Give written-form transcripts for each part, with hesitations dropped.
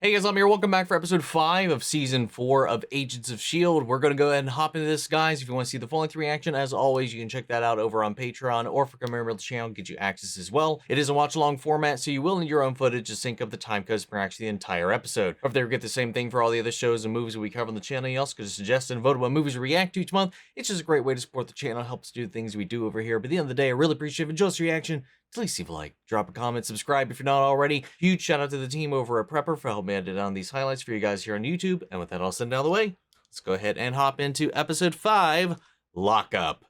Hey guys, I'm here. Welcome back for episode 5 of season 4 of Agents of S.H.I.E.L.D. We're going to go ahead and hop into this, guys. If you want to see the full length reaction, as always, you can check that out over on Patreon, or for a member of the channel, get you access as well. It is a watch-along format, so you will need your own footage to sync up the time codes for actually the entire episode. Or if they get the same thing for all the other shows and movies that we cover on the channel, you also could suggest and vote what movies we react to each month. It's just a great way to support the channel, helps do the things we do over here. But at the end of the day, I really appreciate if you enjoy this reaction. Please leave a like, drop a comment, subscribe if you're not already. Huge shout out to the team over at Prepper for helping me edit down these highlights for you guys here on YouTube. And with that all said out of the way, let's go ahead and hop into episode 5, Lockup.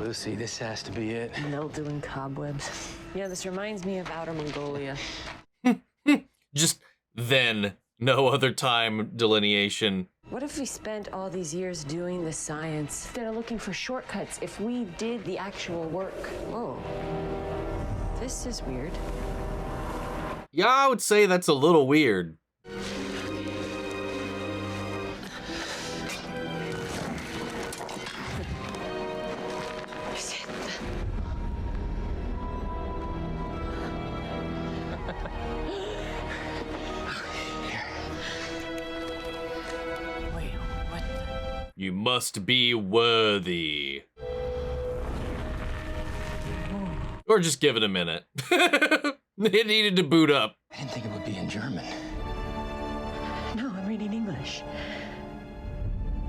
Lucy, this has to be it. Mildew and cobwebs. Yeah, this reminds me of Outer Mongolia. Just then, no other time delineation. What if we spent all these years doing the science instead of looking for shortcuts? If we did the actual work? Whoa. This is weird. Yeah, I would say that's a little weird. You must be worthy. Or just give it a minute. It needed to boot up. I didn't think it would be in German. No, I'm reading English.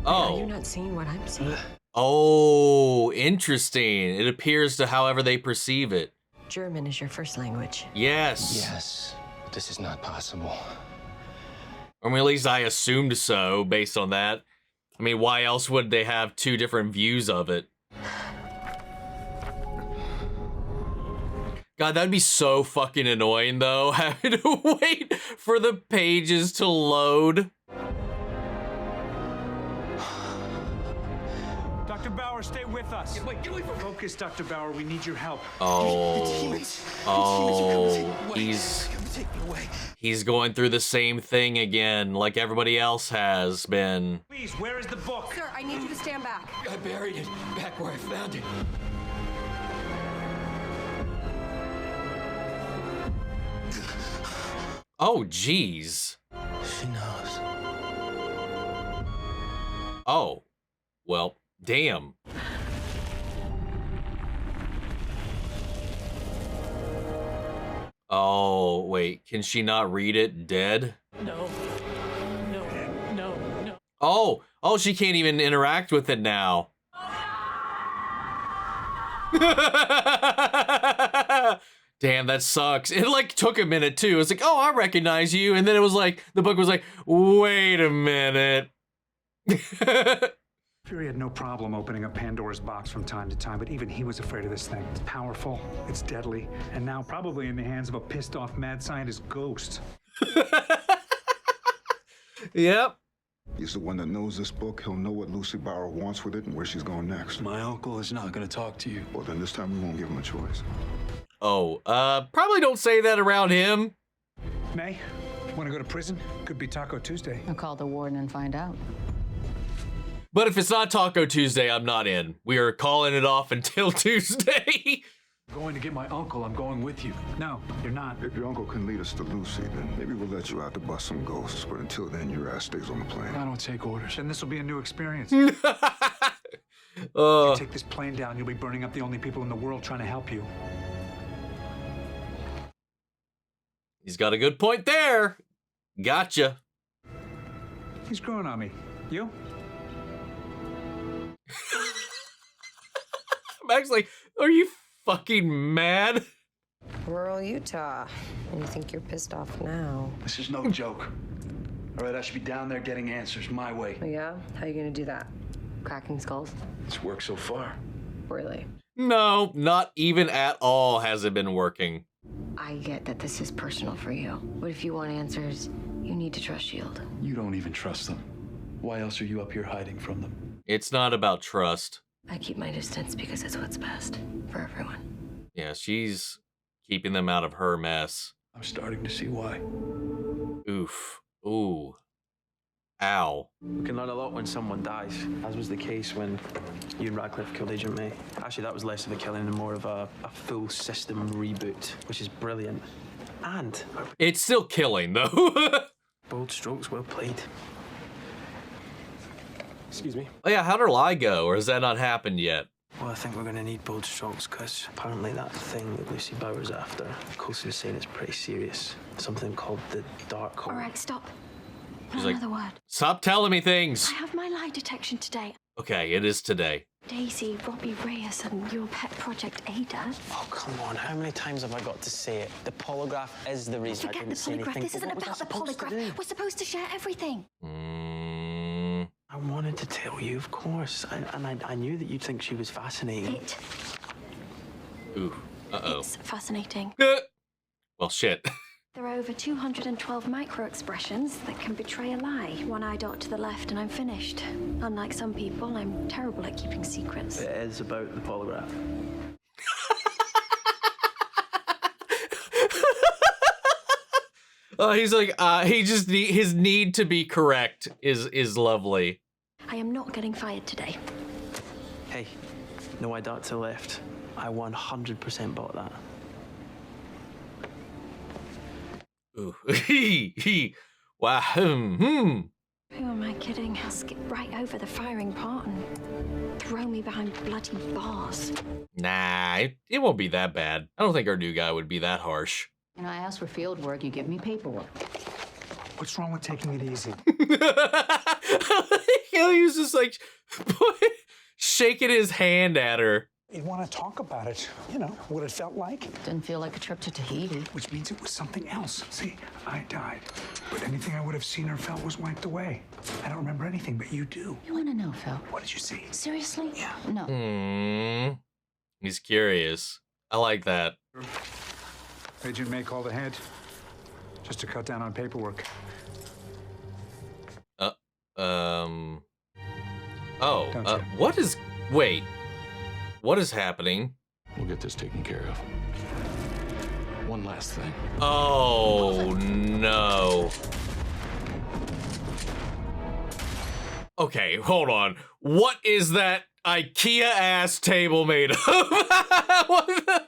Oh. Are you not seeing what I'm seeing? Oh, interesting. It appears to however they perceive it. German is your first language. Yes. Yes, but this is not possible. I mean, at least I assumed so based on that. I mean, why else would they have two different views of it? God, that'd be so fucking annoying, though, having to wait for the pages to load. Dr. Bauer, stay with us. Wait, get away from focus, Dr. Bauer. We need your help. Oh, he's going through the same thing again, like everybody else has been. Please, where is the book? Sir, I need you to stand back. I buried it back where I found it. Oh, jeez. She knows. Oh, well, damn. Oh, wait, can she not read it dead? No. Oh, she can't even interact with it now. Damn, that sucks. It like took a minute too. It's like, oh, I recognize you. And then it was like, the book was like, wait a minute. Fury had no problem opening up Pandora's box from time to time, but even he was afraid of this thing. It's powerful, it's deadly, and now probably in the hands of a pissed off mad scientist ghost. Yep. He's the one that knows this book. He'll know what Lucy Bauer wants with it and where she's going next. My uncle is not going to talk to you. Well, then this time we won't give him a choice. Oh, probably don't say that around him. May, want to go to prison? Could be Taco Tuesday. I'll call the warden and find out. But if it's not Taco Tuesday, I'm not in. We are calling it off until Tuesday. I'm going to get my uncle. I'm going with you. No, you're not. If your uncle can lead us to Lucy, then maybe we'll let you out to bust some ghosts. But until then, your ass stays on the plane. I don't take orders. Then this will be a new experience. Oh. You take this plane down, you'll be burning up the only people in the world trying to help you. He's got a good point there. Gotcha. He's growing on me. You? Mack's like, are you fucking mad? Rural Utah. And you think you're pissed off now? This is no joke. All right, I should be down there getting answers my way. Oh, yeah? How you gonna do that? Cracking skulls? It's worked so far. Really? No, not even at all has it been working. I get that this is personal for you. But if you want answers, you need to trust S.H.I.E.L.D. You don't even trust them. Why else are you up here hiding from them? It's not about trust. I keep my distance because it's what's best for everyone. Yeah, she's keeping them out of her mess. I'm starting to see why. Oof. Ooh. Ow. We can learn a lot when someone dies, as was the case when you and Radcliffe killed Agent May. Actually, that was less of a killing and more of a full system reboot, which is brilliant. And It's still killing, though. bold strokes, well played. Excuse me. Oh yeah, how'd her lie go, or has that not happened yet? Well, I think we're going to need bold strokes, because apparently that thing that Lucy Bauer's after, Coulson's saying it's pretty serious. Something called the dark hole. All right, stop. She's Not like, another word. Stop telling me things. I have my lie detection today. Okay, it is today. Daisy, Robbie, Reyes, and your pet project Ada. Oh, come on. How many times have I got to say it? The polygraph is the reason I Forget didn't the say polygraph. anything. This isn't What was I about the supposed to do? polygraph. We're supposed to share everything. I wanted to tell you, of course. I knew that you'd think she was fascinating. Ooh, uh-oh. It's fascinating. Well, shit. There are over 212 micro-expressions that can betray a lie. One eye dot to the left and I'm finished. Unlike some people, I'm terrible at keeping secrets. It is about the polygraph. He's like, his need to be correct is lovely. I am not getting fired today. Hey, no eye dot to the left. I 100% bought that. Ooh, wow, Who am I kidding? I'll skip right over the firing part and throw me behind bloody bars. Nah, it won't be that bad. I don't think our new guy would be that harsh. And I ask for field work, you give me paperwork. What's wrong with taking it easy? He was just like shaking his hand at her. You'd want to talk about it. You know, what it felt like. Didn't feel like a trip to Tahiti. Which means it was something else. See, I died. But anything I would have seen or felt was wiped away. I don't remember anything, but you do. You want to know, Phil? What did you see? Seriously? Yeah. No. He's curious. I like that. Agent May called ahead. Just to cut down on paperwork. What is... Wait. What is happening? We'll get this taken care of. One last thing. Oh, no. Okay, hold on. What is that IKEA-ass table made of? What the...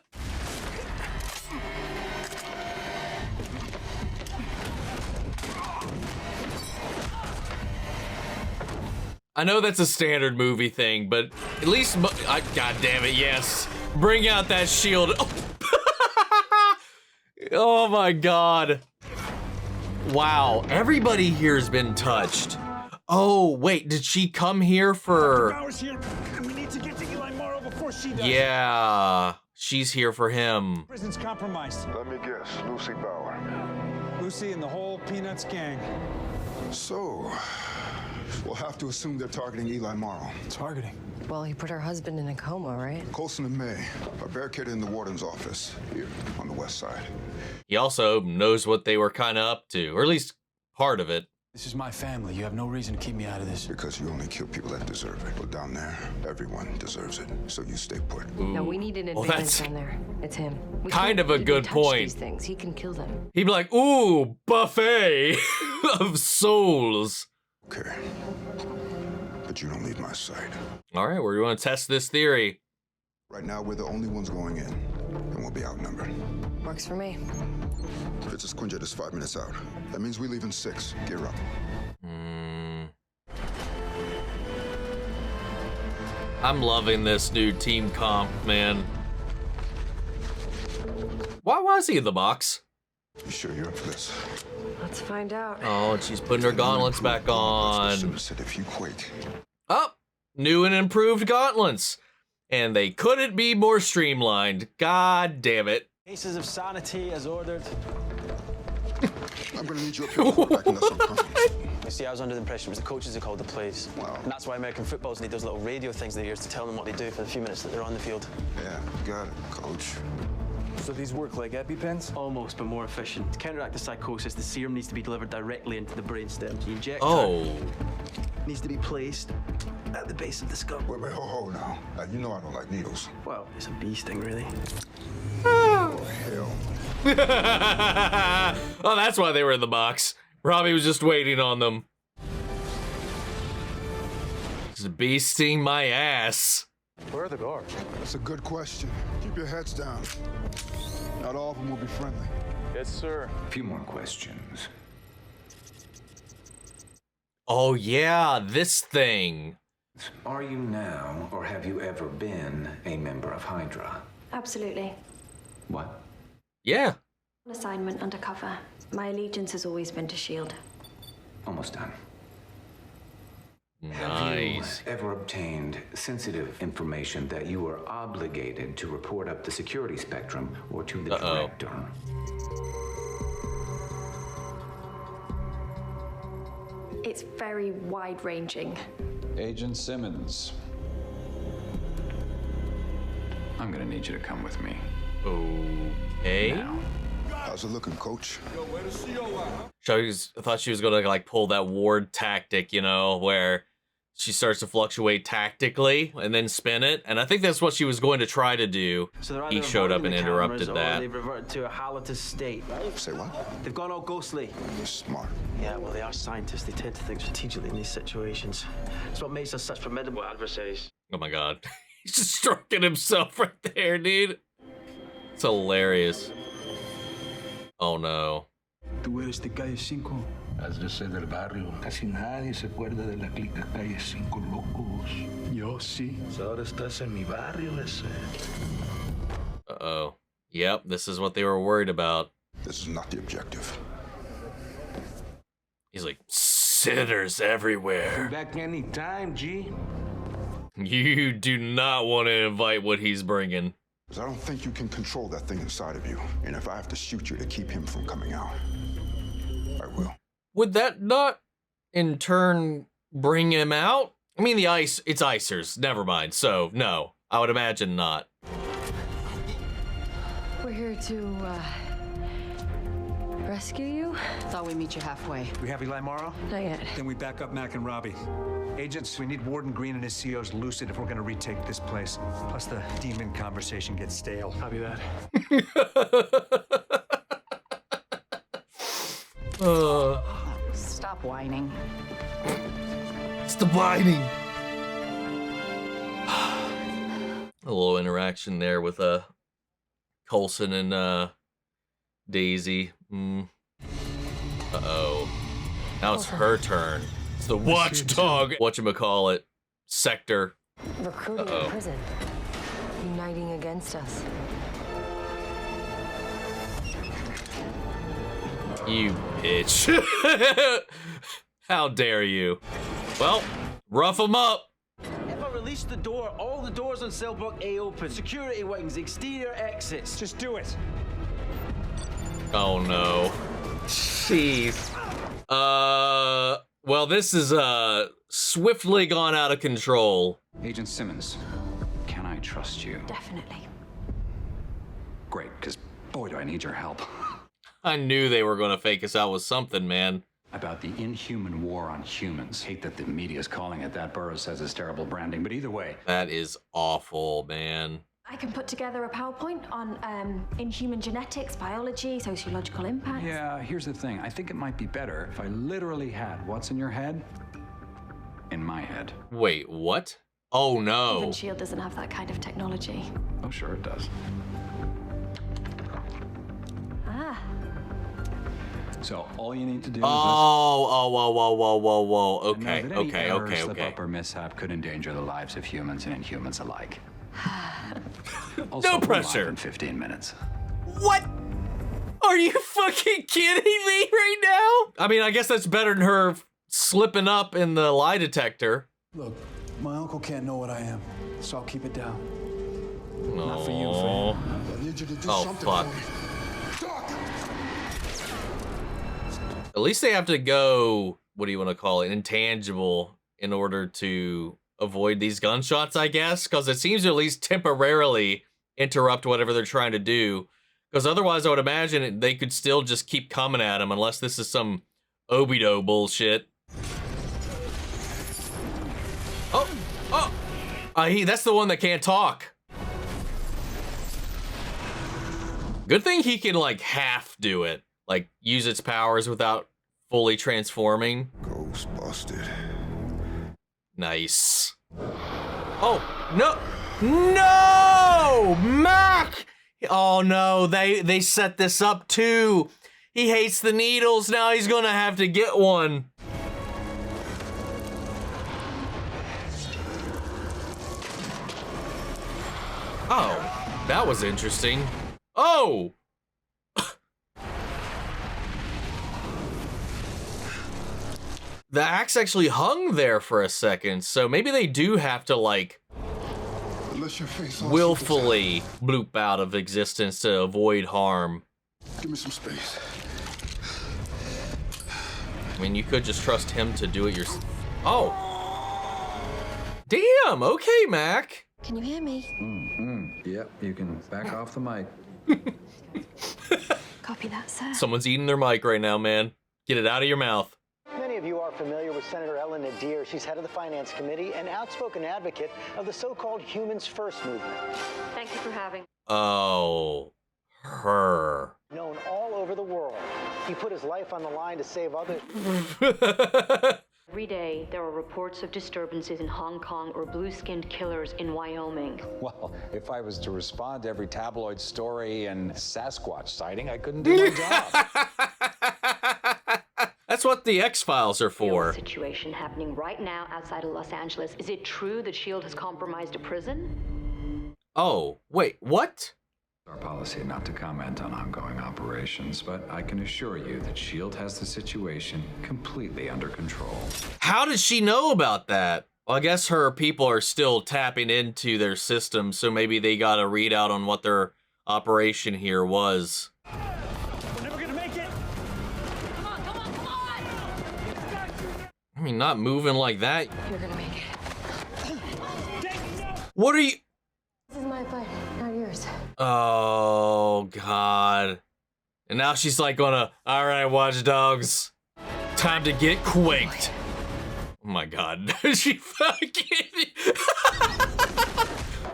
I know that's a standard movie thing, but at least, God damn it, yes. Bring out that shield. Oh, oh my God. Wow, everybody here's been touched. Oh, wait, did she come here for... Here, and we need to get to Eli Morrow before she does. Yeah, she's here for him. Prison's compromised. Let me guess, Lucy Bauer. Lucy and the whole Peanuts gang. So, we'll have to assume they're targeting Eli Morrow. Targeting? Well, he put her husband in a coma, right? Coulson and May are barricaded in the warden's office here on the west side. He also knows what they were kind of up to, or at least part of it. This is my family. You have no reason to keep me out of this. Because you only kill people that deserve it. But down there, everyone deserves it. So you stay put. Ooh. No, we need an Well, advantage that's down there. It's him. We kind can't of a even good touch point. These things. He can kill them. He'd be like, ooh, buffet of souls. Okay. But you don't leave my side. All right, we're going to test this theory. Right now, we're the only ones going in. And we'll be outnumbered. Works for me. Fitz's Quinjet is 5 minutes out. That means we leave in 6. Gear up. I'm loving this new team comp, man. Why was he in the box? You sure you're up for this? Let's find out. Oh, and she's putting her gauntlets back on. Simmons said if you Quake. Oh, new and improved gauntlets. And they couldn't be more streamlined. God damn it. Cases of sanity as ordered. I'm gonna need you up here before backing us up. You see, I was under the impression it was the coaches who called the plays. Wow. And that's why American footballs need those little radio things in their ears to tell them what they do for the few minutes that they're on the field. Yeah, got it, coach. So these work like EpiPens? Almost, but more efficient. To counteract the psychosis, the serum needs to be delivered directly into the brainstem. The injector needs to be placed at the base of the skull. Wait, ho now. You know I don't like needles. Well, it's a bee sting, really. Oh, hell. Oh, that's why they were in the box. Robbie was just waiting on them. It's a bee sting my ass. Where are the guards? That's a good question. Keep your heads down. Not all of them will be friendly. Yes, sir. A few more questions. Oh yeah, this thing. Are you now, or have you ever been, a member of Hydra? Absolutely. What? Yeah. On assignment undercover. My allegiance has always been to S.H.I.E.L.D. Almost done. Nice. Have you ever obtained sensitive information that you are obligated to report up the security spectrum or to the director? It's very wide-ranging. Agent Simmons. I'm gonna need you to come with me. Okay. Now. How's it looking, Coach? I thought she was gonna like pull that Ward tactic, you know, where she starts to fluctuate tactically and then spin it, and I think that's what she was going to try to do. So he showed up and interrupted that. They've reverted to a halitous state. Say what? They've gone all ghostly. You're smart. Yeah, well, they are scientists. They tend to think strategically in these situations. It's what makes us such formidable adversaries. Oh my god. He's just stroking himself right there, dude. It's hilarious. Oh no. Tú eres de calle 5. Has de ser del barrio. Casi nadie se acuerda de la clica calle 5 locos. Yo sí. Ahora estás en mi barrio ese. Uh-oh. Yep, this is what they were worried about. This is not the objective. He's like, sinners everywhere. Back anytime, G. You do not want to invite what he's bringing. Because I don't think you can control that thing inside of you. And if I have to shoot you to keep him from coming out, I will. Would that not, in turn, bring him out? I mean, it's icers. Never mind. So, no. I would imagine not. We're here to, rescue you? Thought we'd meet you halfway. We have Eli Morrow? Not yet. Then we back up Mack and Robbie. Agents, we need Warden Green and his COs lucid if we're gonna retake this place. Plus the demon conversation gets stale. Copy that. Stop whining. Stop whining. A little interaction there with Coulson and Daisy. Uh-oh. Now it's her turn. It's the watchdog. Whatchamacallit. Sector. Recruiting in prison. Uniting against us. You bitch. How dare you? Well, rough them up. If I release the door, all the doors on cell block A open. Security wings, exterior exits. Just do it. Oh no. Jeez. Well, this is swiftly gone out of control. Agent Simmons, can I trust you? Definitely. Great, because boy, do I need your help. I knew they were gonna fake us out with something, man. About the inhuman war on humans. Hate that the media's calling it that. Burroughs says it's terrible branding, but either way. That is awful, man. I can put together a PowerPoint on inhuman genetics, biology, sociological impact. Yeah, here's the thing. I think it might be better if I literally had what's in your head in my head. Wait, what? Oh no. Even S.H.I.E.L.D. doesn't have that kind of technology. Oh, sure it does. Ah. So all you need to do is whoa. Okay, okay. Slip up or mishap could endanger the lives of humans and inhumans alike. Also, no we're pressure. live in 15 minutes. What? Are you fucking kidding me right now? I mean, I guess that's better than her slipping up in the lie detector. Look, my uncle can't know what I am, so I'll keep it down. No. Not for you, for him. I need you to do something fuck. for me. Doc! At least they have to go, what do you want to call it, intangible in order to avoid these gunshots, I guess, because it seems to at least temporarily interrupt whatever they're trying to do, because otherwise I would imagine they could still just keep coming at him unless this is some Obito bullshit. That's the one that can't talk. Good thing he can like half do it, like use its powers without fully transforming. Ghost busted. Nice. Oh, no! No! Mack! Oh no, they set this up too. He hates the needles, now he's gonna have to get one. Oh, that was interesting. Oh! The axe actually hung there for a second, so maybe they do have to, like, willfully bloop out of existence to avoid harm. Give me some space. I mean, you could just trust him to do it yourself. Oh! Damn, okay, Mack. Can you hear me? Yep, you can back off the mic. Copy that, sir. Someone's eating their mic right now, man. Get it out of your mouth. Many of you are familiar with Senator Ellen Nadir. She's head of the Finance Committee and outspoken advocate of the so-called Humans First movement. Thank you for having. Oh, her. Known all over the world. He put his life on the line to save others. Every day, there are reports of disturbances in Hong Kong or blue-skinned killers in Wyoming. Well, if I was to respond to every tabloid story and Sasquatch sighting, I couldn't do my job. That's what the X-Files are for. Situation happening right now outside of Los Angeles. Is it true that S.H.I.E.L.D. has compromised a prison? Oh, wait, what? Our policy not to comment on ongoing operations, but I can assure you that S.H.I.E.L.D. has the situation completely under control. How did she know about that? Well, I guess her people are still tapping into their system, so maybe they got a readout on what their operation here was. We're never gonna make it. Come on, come on, come on! I mean, not moving like that. You're gonna make it. What are you? This is my fight, not yours. Oh, God. And now she's like gonna, all right, watchdogs, time to get quaked. Oh my God. She fucking.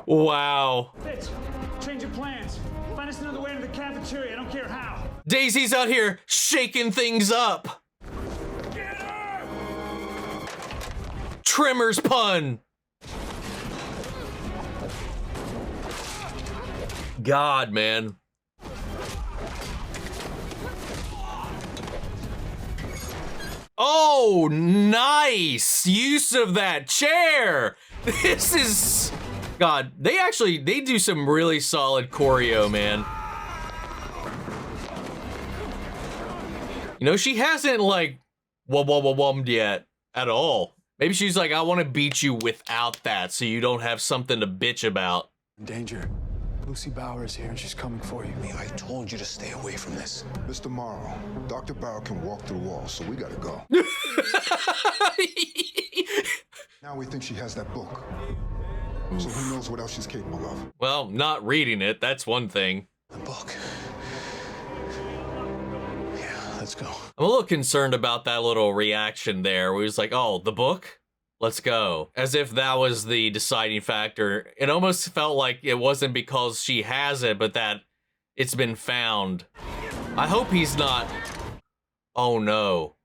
Wow. Fitz, change your plans. Find us another way to the cafeteria. I don't care how. Daisy's out here shaking things up. Get her! Tremors pun. God, man. Oh, nice use of that chair. This is, God, they do some really solid choreo, man. You know, she hasn't like wummed yet at all. Maybe she's like, I want to beat you without that so you don't have something to bitch about. Danger. Lucy Bauer is here and she's coming for you. I told you to stay away from this. Mr. Morrow, Dr. Bauer can walk through walls, so we gotta go. Now we think she has that book. So who knows what else she's capable of? Well, not reading it, that's one thing. The book. Yeah, let's go. I'm a little concerned about that little reaction there where he was like, oh, the book? Let's go. As if that was the deciding factor. It almost felt like it wasn't because she has it, but that it's been found. I hope he's not... Oh no.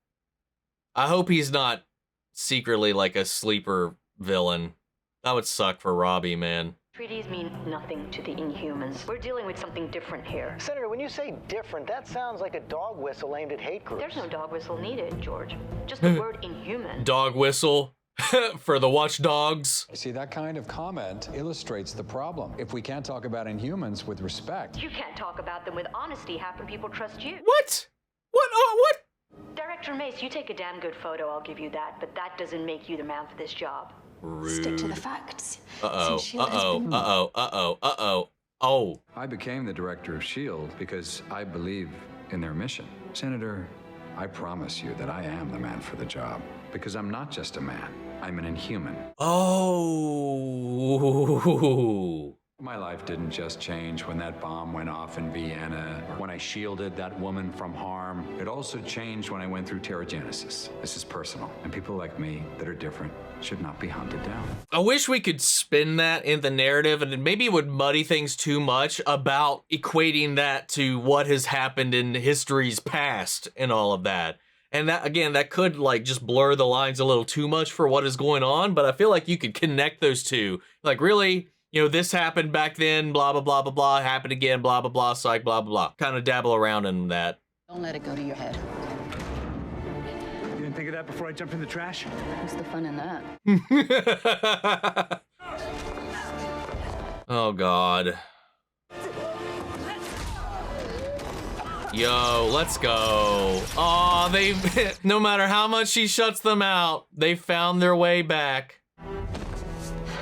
I hope he's not secretly like a sleeper villain. That would suck for Robbie, man. Treaties mean nothing to the Inhumans. We're dealing with something different here. Senator, when you say different, that sounds like a dog whistle aimed at hate groups. There's no dog whistle needed, George. Just the word inhuman. Dog whistle for the watchdogs. You see, that kind of comment illustrates the problem. If we can't talk about Inhumans with respect. You can't talk about them with honesty. How can people trust you? What? What? Oh, what? Director Mace, you take a damn good photo, I'll give you that, but that doesn't make you the man for this job. Rude. Stick to the facts. Uh-oh, uh-oh, uh-oh, uh-oh, uh-oh. Oh. I became the director of S.H.I.E.L.D. because I believe in their mission. Senator, I promise you that I am the man for the job. Because I'm not just a man, I'm an Inhuman. Oh. My life didn't just change when that bomb went off in Vienna, or when I shielded that woman from harm. It also changed when I went through Terrigenesis. This is personal, and people like me that are different should not be hunted down. I wish we could spin that in the narrative, and maybe it would muddy things too much about equating that to what has happened in history's past and all of that. And that, again, that could like just blur the lines a little too much for what is going on, but I feel like you could connect those two. Like, really? you know, this happened back then, blah, blah, blah, blah, blah, happened again, blah, blah, blah, psych, blah, blah, blah. Kind of dabble around in that. Don't let it go to your head. You didn't think of that before I jumped in the trash? What's the fun in that? Oh, God. Yo, let's go. Aw, they, no matter how much she shuts them out, they found their way back.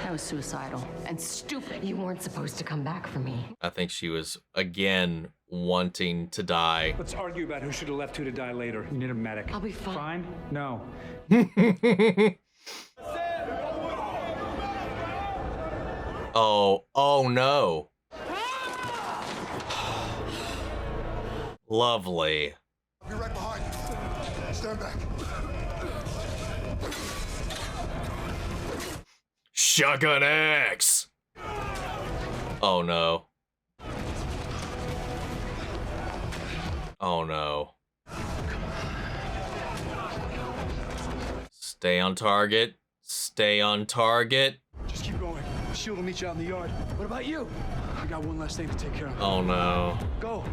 That was suicidal and stupid. You weren't supposed to come back for me. I think she was, again, wanting to die. Let's argue about who should have left who to die later. You need a medic. I'll be fine. Fine? No. Oh no. Lovely. I'll be right behind you. Stand back. Shotgun X. Oh no. Oh no. Stay on target. Stay on target. Just keep going. S.H.I.E.L.D. will meet you out in the yard. What about you? I got one last thing to take care of. Oh no. Go.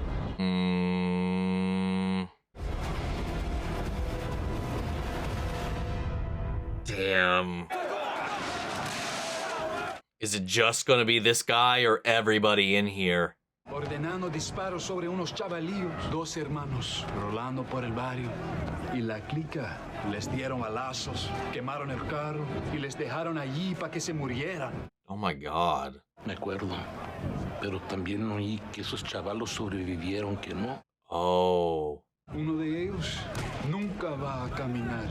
Damn. Is it just gonna be this guy or everybody in here? Ordenando disparos sobre unos chavalillos, dos hermanos, rolando por el barrio. Y la clica les dieron balazos, quemaron el carro y les dejaron allí para que se murieran. Oh my God. Me acuerdo, pero también oí que esos chavalos sobrevivieron, que no. Oh. Uno de ellos nunca va a caminar.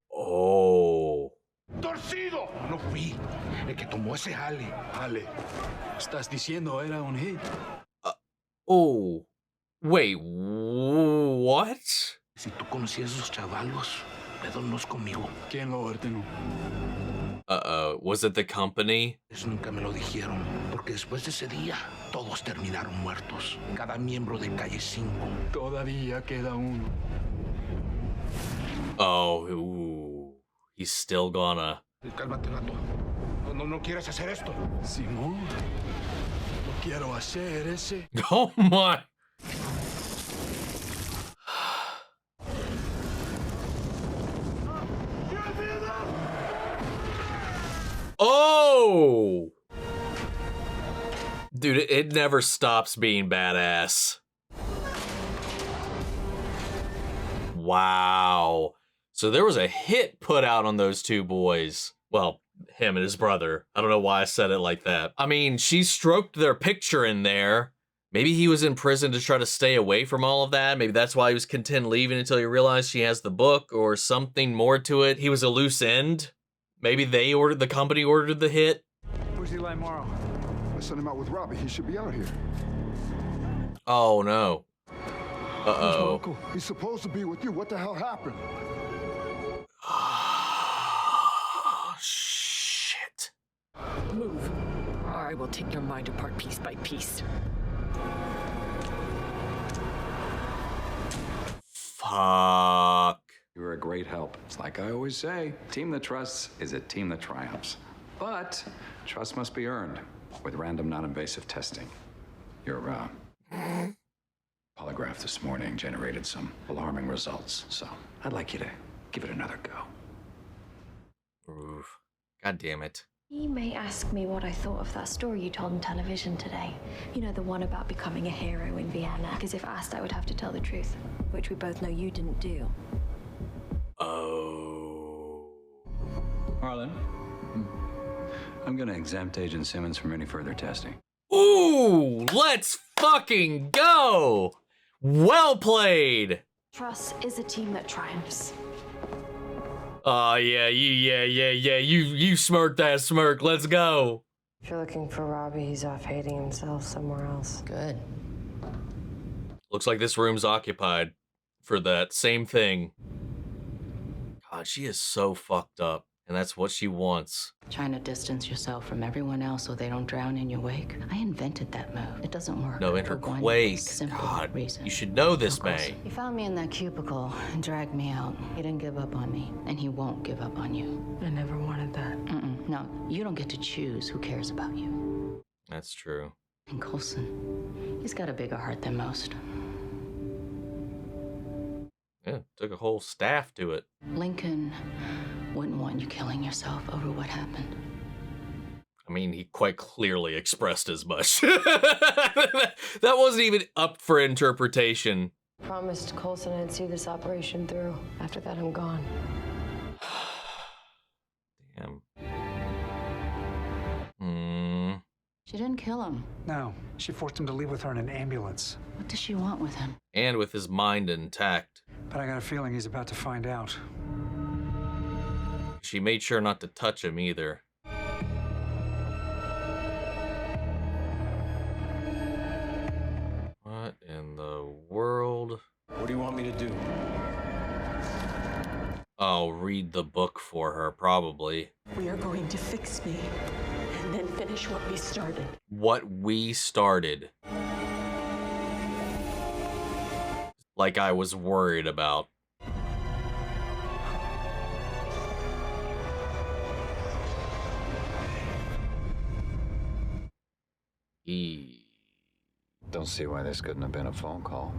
Oh. ¡Torcido! No fui el que tomó ese jale. Jale. ¿Estás diciendo era un hit? Oh. Wait, what? Si tú conocías esos chavalos, pédonos conmigo. ¿Quién lo ordenó? Was it the company? Eso nunca me lo dijeron, porque después de ese día, todos terminaron muertos. Cada miembro de Calle 5. Todavía queda uno. Oh, ooh. He's still gonna... Cálmate, gato. No quieres hacer esto. Simón, lo quiero hacer ese. Oh my... Oh! Dude, it never stops being badass. Wow. So there was a hit put out on those two boys. Well, him and his brother. I don't know why I said it like that. I mean, she stroked their picture in there. Maybe he was in prison to try to stay away from all of that. Maybe that's why he was content leaving until he realized she has the book or something more to it. He was a loose end. Maybe the company ordered the hit. Where's Eli Morrow? I sent him out with Robbie. He should be out here. Oh no. Uh-oh. Uncle, he's supposed to be with you. What the hell happened? Shit. Move, or I will take your mind apart piece by piece. Fuck. You were a great help. It's like I always say, team that trusts is a team that triumphs. But trust must be earned with random non-invasive testing. Your polygraph this morning generated some alarming results, so I'd like you to give it another go. Oof. God damn it. You may ask me what I thought of that story you told on television today. You know, the one about becoming a hero in Vienna. Because if asked, I would have to tell the truth, which we both know you didn't do. Oh. Harlan, I'm gonna exempt Agent Simmons from any further testing. Ooh, let's fucking go! Well played! Trust is a team that triumphs. Oh yeah, you smirked that smirk, let's go. If you're looking for Robbie, he's off hating himself somewhere else. Good. Looks like this room's occupied for that same thing. God, she is so fucked up, and that's what she wants. Trying to distance yourself from everyone else so they don't drown in your wake. I invented that move. It doesn't work. No, enter Quake. God, you should know this, May. He found me in that cubicle and dragged me out. He didn't give up on me, and he won't give up on you. I never wanted that. No, you don't get to choose who cares about you. That's true. And Coulson, he's got a bigger heart than most. Yeah, took a whole staff to it. Lincoln wouldn't want you killing yourself over what happened. I mean, he quite clearly expressed as much. That wasn't even up for interpretation. Promised Coulson I'd see this operation through. After that, I'm gone. Damn. She didn't kill him. No, she forced him to leave with her in an ambulance. What does she want with him? And with his mind intact. But I got a feeling he's about to find out. She made sure not to touch him either. What in the world? What do you want me to do? I'll read the book for her, probably. We are going to fix me and then finish what we started. What we started. Like I was worried about. Don't see why this couldn't have been a phone call.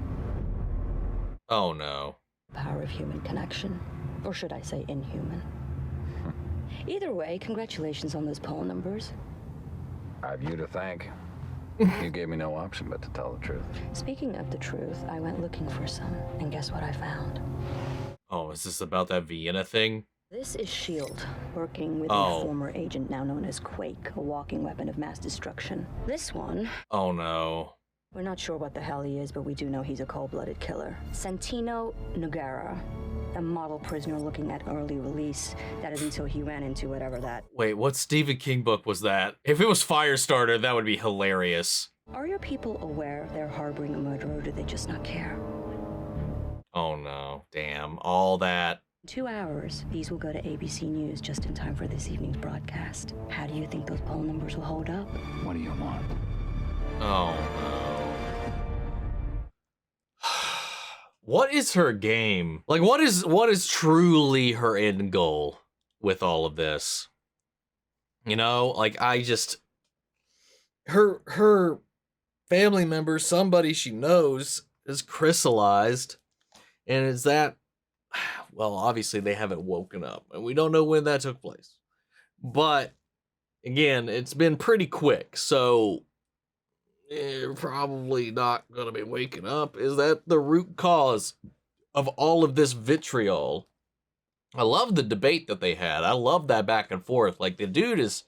Oh no. Power of human connection. Or should I say inhuman? Either way, congratulations on those poll numbers. I've you to thank. You gave me no option but to tell the truth. Speaking of the truth, I went looking for some, and guess what I found? Oh, is this about that Vienna thing? This is S.H.I.E.L.D, working with a former agent now known as Quake, a walking weapon of mass destruction. This one... Oh no. We're not sure what the hell he is, but we do know he's a cold-blooded killer. Santino Noguera, a model prisoner looking at early release. That is until he ran into whatever that... Wait, what Stephen King book was that? If it was Firestarter, that would be hilarious. Are your people aware they're harboring a murderer, or do they just not care? Oh no, damn, all that. In 2 hours, these will go to ABC News just in time for this evening's broadcast. How do you think those poll numbers will hold up? What do you want? Oh no. What is her game? Like, what is truly her end goal with all of this? You know, like, I just... Her family member, somebody she knows, is crystallized. And is that... Well, obviously they haven't woken up. And we don't know when that took place. But, again, it's been pretty quick. So... You're probably not going to be waking up. Is that the root cause of all of this vitriol? I love the debate that they had. I love that back and forth. Like, the dude is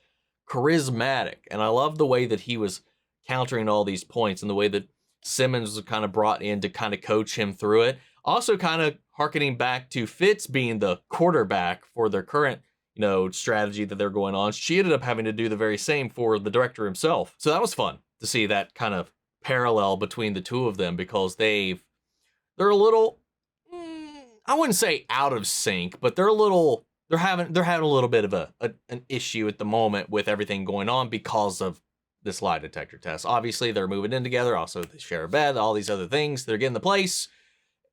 charismatic, and I love the way that he was countering all these points and the way that Simmons was kind of brought in to kind of coach him through it. Also kind of hearkening back to Fitz being the quarterback for their current, you know, strategy that they're going on. She ended up having to do the very same for the director himself. So that was fun to see that kind of parallel between the two of them, because they're a little, I wouldn't say out of sync, but they're having a little bit of an issue at the moment with everything going on because of this lie detector test. Obviously, they're moving in together. Also, they share a bed, all these other things. They're getting the place.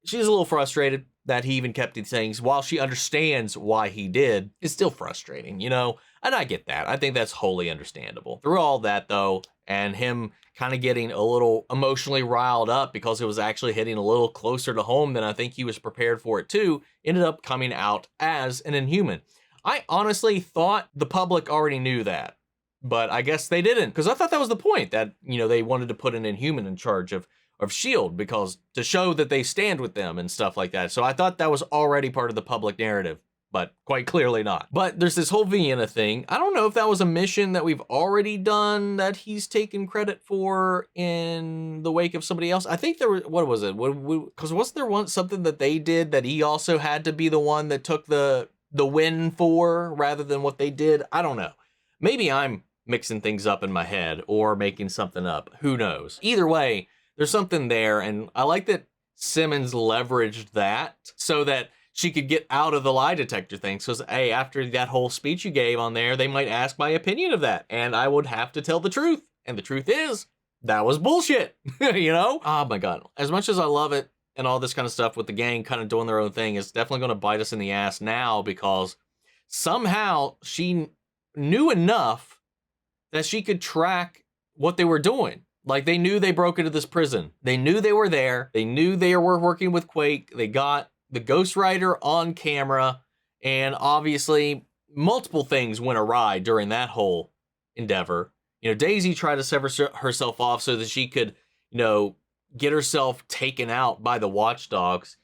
She's a little frustrated that he even kept these things. While she understands why he did, it's still frustrating, you know? And I get that. I think that's wholly understandable. Through all that, though, and him kind of getting a little emotionally riled up because it was actually hitting a little closer to home than I think he was prepared for it to, ended up coming out as an Inhuman. I honestly thought the public already knew that, but I guess they didn't, because I thought that was the point, that, you know, they wanted to put an Inhuman in charge of S.H.I.E.L.D. because to show that they stand with them and stuff like that. So I thought that was already part of the public narrative, but quite clearly not. But there's this whole Vienna thing. I don't know if that was a mission that we've already done that he's taken credit for in the wake of somebody else. I think there was, what was it? Because wasn't there something that they did that he also had to be the one that took the win for rather than what they did? I don't know. Maybe I'm mixing things up in my head or making something up. Who knows? Either way, there's something there, and I like that Simmons leveraged that so that she could get out of the lie detector thing. So, hey, after that whole speech you gave on there, they might ask my opinion of that, and I would have to tell the truth. And the truth is, that was bullshit, you know? Oh my God. As much as I love it and all this kind of stuff with the gang kind of doing their own thing, it's definitely going to bite us in the ass now, because somehow she knew enough that she could track what they were doing. Like, they knew they broke into this prison. They knew they were there. They knew they were working with Quake. They got the ghostwriter on camera, and obviously multiple things went awry during that whole endeavor. You know, Daisy tried to sever herself off so that she could, you know, get herself taken out by the watchdogs.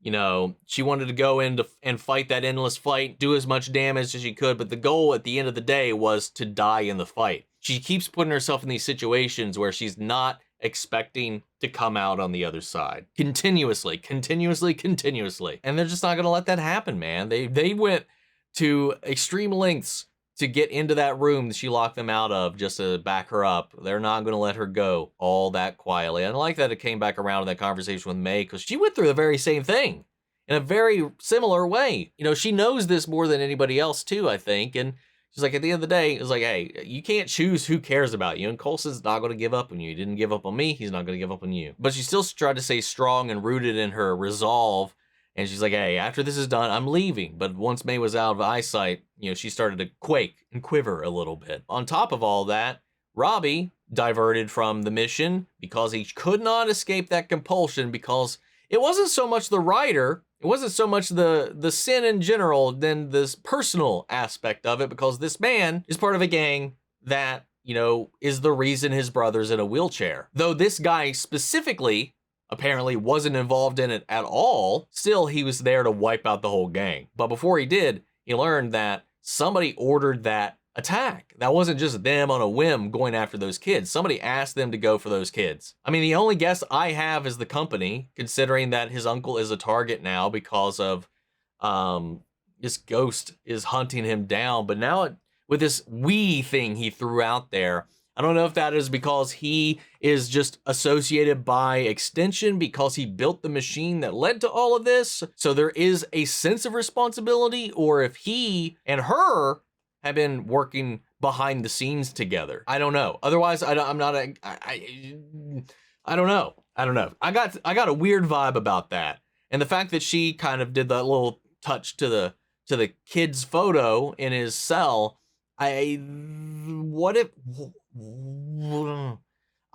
You know, she wanted to go in and fight that endless fight, do as much damage as she could, but the goal at the end of the day was to die in the fight. She keeps putting herself in these situations where she's not expecting to come out on the other side. Continuously. And they're just not going to let that happen, man. They went to extreme lengths to get into that room that she locked them out of just to back her up. They're not going to let her go all that quietly. And I like that it came back around in that conversation with May, because she went through the very same thing in a very similar way. You know, she knows this more than anybody else too, I think. And she's like, at the end of the day, it's like, hey, you can't choose who cares about you. And Coulson's not going to give up on you. He didn't give up on me. He's not going to give up on you. But she still tried to stay strong and rooted in her resolve. And she's like, hey, after this is done, I'm leaving. But once May was out of eyesight, you know, she started to quake and quiver a little bit. On top of all that, Robbie diverted from the mission because he could not escape that compulsion, because it wasn't so much the writer, it wasn't so much the sin in general, than this personal aspect of it, because this man is part of a gang that, you know, is the reason his brother's in a wheelchair. Though this guy specifically apparently wasn't involved in it at all, still he was there to wipe out the whole gang. But before he did, he learned that somebody ordered that attack. That wasn't just them on a whim going after those kids. Somebody asked them to go for those kids. I mean, the only guess I have is the company, considering that his uncle is a target now because of this ghost is hunting him down. But now with this "we" thing he threw out there, I don't know if that is because he is just associated by extension because he built the machine that led to all of this, so there is a sense of responsibility, or if he and her have been working behind the scenes together. I don't know. Otherwise, I don't know. I don't know. I got a weird vibe about that, and the fact that she kind of did that little touch to the kid's photo in his cell. I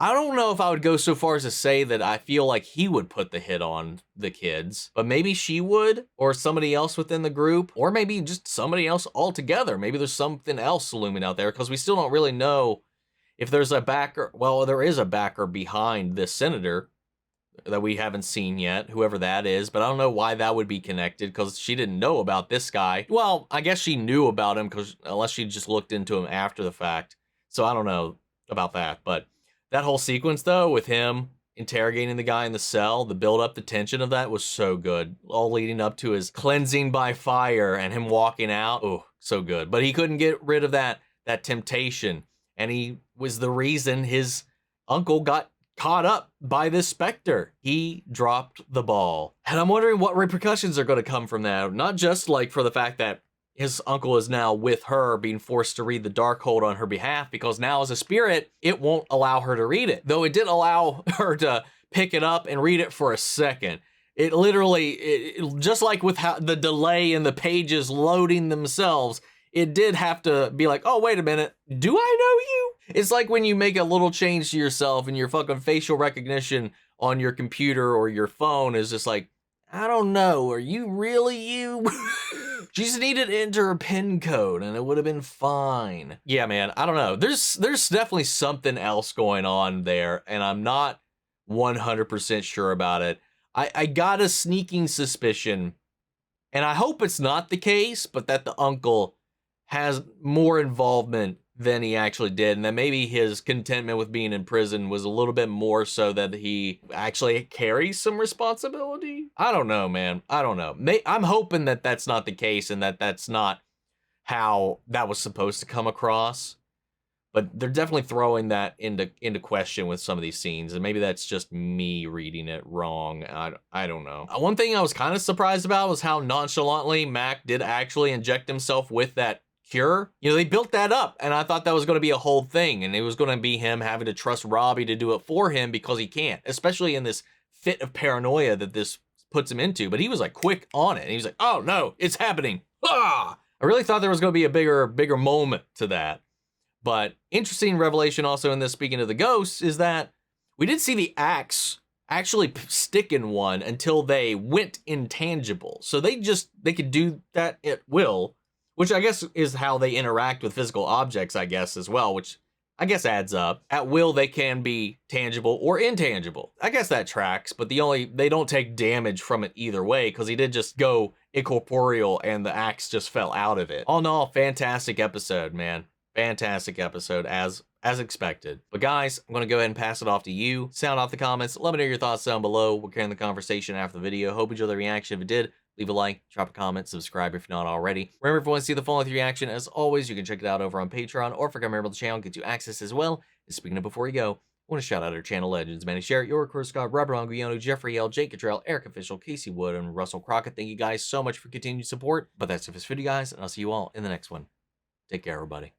don't know if I would go so far as to say that I feel like he would put the hit on the kids, but maybe she would, or somebody else within the group, or maybe just somebody else altogether. Maybe there's something else looming out there, because we still don't really know if there's a backer. Well, there is a backer behind this senator that we haven't seen yet, whoever that is, but I don't know why that would be connected, because she didn't know about this guy. Well, I guess she knew about him, because unless she just looked into him after the fact. So I don't know about that, but that whole sequence though, with him interrogating the guy in the cell, the build up, the tension of that was so good, all leading up to his cleansing by fire and him walking out. Oh, so good. But he couldn't get rid of that temptation, and he was the reason his uncle got caught up by this specter. He dropped the ball. And I'm wondering what repercussions are going to come from that. Not just like for the fact that his uncle is now with her, being forced to read the Darkhold on her behalf, because now as a spirit, it won't allow her to read it. Though it did allow her to pick it up and read it for a second. It literally, just like with how the delay in the pages loading themselves, it did have to be like, oh, wait a minute, do I know you? It's like when you make a little change to yourself and your fucking facial recognition on your computer or your phone is just like, I don't know, are you really you? She just needed to enter a PIN code and it would have been fine. Yeah, man, I don't know. There's definitely something else going on there, and I'm not 100% sure about it. I got a sneaking suspicion, and I hope it's not the case, but that the uncle has more involvement than he actually did, and that maybe his contentment with being in prison was a little bit more so that he actually carries some responsibility. I don't know, man. I don't know. I'm hoping that that's not the case, and that that's not how that was supposed to come across. But they're definitely throwing that into question with some of these scenes, and maybe that's just me reading it wrong. I don't know. One thing I was kind of surprised about was how nonchalantly Mack did actually inject himself with that cure. You know, they built that up, and I thought that was going to be a whole thing, and it was going to be him having to trust Robbie to do it for him because he can't, especially in this fit of paranoia that this puts him into. But he was like quick on it, and he was like, oh no, it's happening. Ah! I really thought there was going to be a bigger moment to that. But interesting revelation also in this, speaking of the ghosts, is that we did see the axe actually stick in one until they went intangible. So they could do that at will, which I guess is how they interact with physical objects, I guess, as well, which I guess adds up. At will, they can be tangible or intangible. I guess that tracks, but they don't take damage from it either way, because he did just go incorporeal and the axe just fell out of it. All in all, fantastic episode, man. Fantastic episode, as expected. But guys, I'm gonna go ahead and pass it off to you. Sound off the comments. Let me know your thoughts down below. We're carrying the conversation after the video. Hope you enjoyed the reaction. If it did, leave a like, drop a comment, subscribe if you're not already. Remember, if you want to see the full length reaction, as always, you can check it out over on Patreon, or if you're a member of the channel, get you access as well. And speaking of before you go, I want to shout out our channel legends, Manny Sherritt, York, Scott, Robert Anguiano, Jeffrey L, Jake Cottrell, Eric Official, Casey Wood, and Russell Crockett. Thank you guys so much for continued support. But that's it for this video, guys, and I'll see you all in the next one. Take care, everybody.